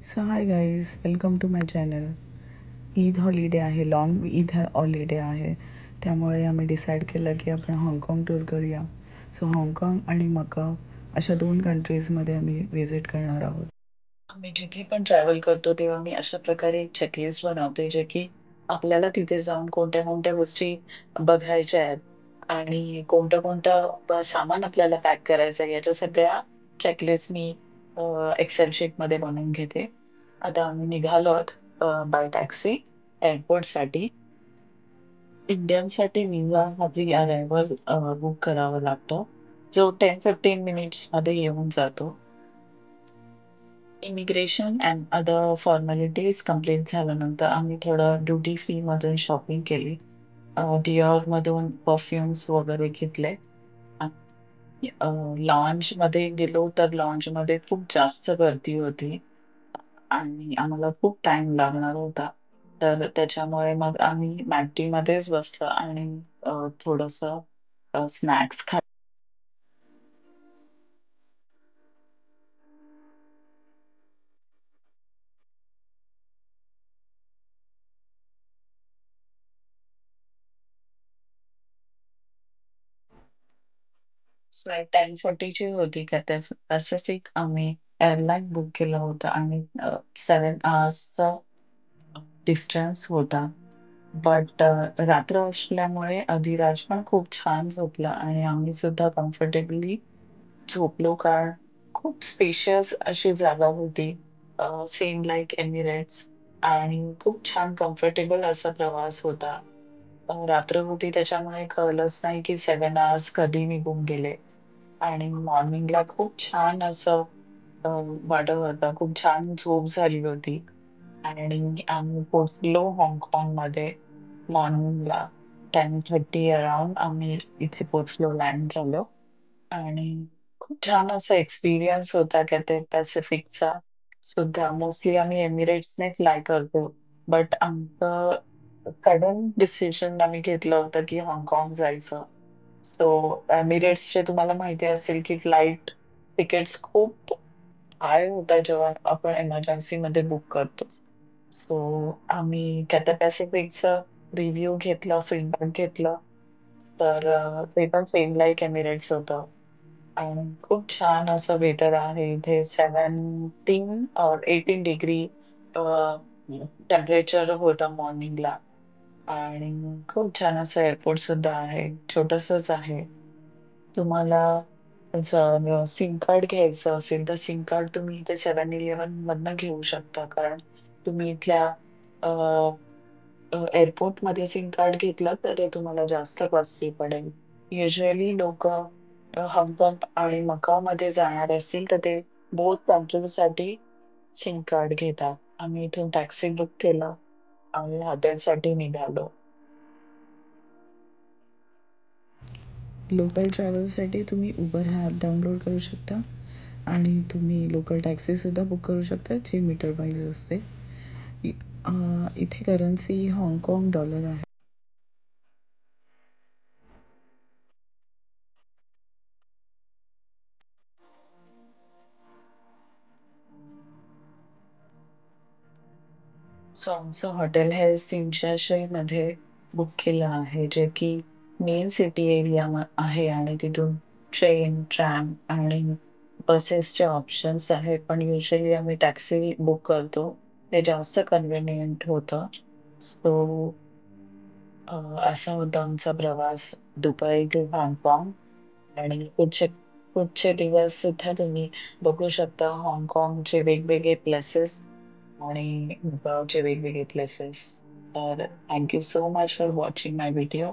So hi guys, welcome to my channel. Eid holiday आहे, long Eid holiday आहे. त्यामुळे आम्ही डिसाईड केलं की आपण हाँगकाँग टूर करूया. सो हाँगकाँग आणि मकाव अशा 2 कंट्रीजमध्ये आम्ही व्हिजिट करणार आहोत. आम्ही जिथे पण ट्रॅव्हल करतो तेव्हा मी अशा प्रकारे एक चेकलिस्ट बनवते, जे की आपल्याला तिथे जाऊन कोणत्या कोणत्या गोष्टी बघायच्या आहेत आणि कोणतं कोणतं सामान आपल्याला पॅक करायचं आहे, याच्या सगळ्या चेकलिस्ट मी एक्सेल शीटमध्ये बनवून घेते. आता आम्ही निघालो आहोत बाय टॅक्सी एअरपोर्टसाठी. इंडियनसाठी विजा आधी अरायव्हल बुक करावा लागतो, जो 10-15 मिनिट्समध्ये येऊन जातो. Immigration and other formalities complete झाल्यानंतर आम्ही थोडं ड्युटी फ्री मधून शॉपिंग केली. डिऑर मधून परफ्युम्स वगैरे घेतले. लॉन्च मध्ये गेलो तर लॉन्च मध्ये खूप जास्त गर्दी होती आणि आम्हाला खूप टाइम लागणार होता. तर त्याच्यामुळे मग आम्ही मॅकडीमध्येच बसलो आणि थोडंसं स्नॅक्स फ्लाइट 10:40ची होती कॅथे पॅसिफिक. आम्ही एअरलाईन बुक केलं होतं आणि 7 आवर्सचा डिस्टन्स होता. बट रात्र असल्यामुळे अधिराज पण खूप छान झोपला आणि आम्ही सुद्धा कम्फर्टेबली झोपलो, कारण खूप स्पेशियस अशी जागा होती, सेम लाईक एमिरेट्स, आणि खूप छान कम्फर्टेबल असा प्रवास होता. रात्र होती त्याच्यामुळे कळलंच नाही की 7 आवर्स कधी निघून गेले. आणि मॉर्निंगला खूप छान असं वाटत होतं, खूप छान झोप झाली होती. आणि आम्ही पोहोचलो हाँगकाँगमध्ये मॉर्निंगला 10:30 अराउंड आम्ही इथे पोहोचलो, लँड झालो. आणि खूप छान असा एक्सपिरियन्स होता कॅथे पॅसिफिकचा सुद्धा. मोस्टली आम्ही एमिरेट्सने फ्लाय करतो, बट आमचं सडन डिसिजन आम्ही घेतलं होतं की हाँगकाँग जायचं. सो एमिरेट्सचे तुम्हाला माहिती असेल की फ्लाइट तिकीट्स खूप हाय होता जेव्हा आपण एमर्जन्सीमध्ये बुक करतो. सो आम्ही कॅथे पॅसिफिकचं रिव्ह्यू घेतलं, फीडबॅक घेतलं. तर ते पण सेम लाईक एमिरेट्स होतं आणि खूप छान असं वेदर आहे इथे. 17 और 18 डिग्री टेम्परेचर होतं मॉर्निंगला. आणि खूप छान असं एअरपोर्ट सुद्धा आहे, छोटंसंच आहे. तुम्हाला जर सिम कार्ड घ्यायचं असेल तर सिम कार्ड तुम्ही इथे 7-Eleven मधनं घेऊ शकता, कारण तुम्ही इथल्या एअरपोर्टमध्ये सिम कार्ड घेतलं तर ते तुम्हाला जास्त कॉस्टली पडेल. युजुअली लोकं हाँगकाँग आणि मकावमध्ये जाणार असतील तर ते बोथ कंट्रीसाठी सिम कार्ड घेतात. आम्ही इथून टॅक्सी बुक केलं आणि हॉटेलसाठी निघालो. लोकल ट्रॅव्हलसाठी तुम्ही उबर हा ॲप डाउनलोड करू शकता आणि तुम्ही लोकल टॅक्सीसुद्धा बुक करू शकता, जी मीटर वाईज असते. इथे करन्सी हाँगकाँग डॉलर आहे. सो आमचं हॉटेल हे सिंचाशयमध्ये बुक केलं आहे, जे की मेन सिटी एरिया आहे आणि तिथून ट्रेन, ट्रॅम आणि बसेसचे ऑप्शन्स आहेत. पण युजुअली आम्ही टॅक्सी बुक करतो. ते जास्त कन्व्हिनियंट होतं. सो असा होता आमचा प्रवास दुबई टू हाँगकाँग. आणि पुढचे पुढचे दिवस सुद्धा तुम्ही बघू शकता हाँगकाँगचे वेगवेगळे प्लेसेस आणि मकावचे वेगवेगळे प्लेसेस. तर thank you so much for watching my video.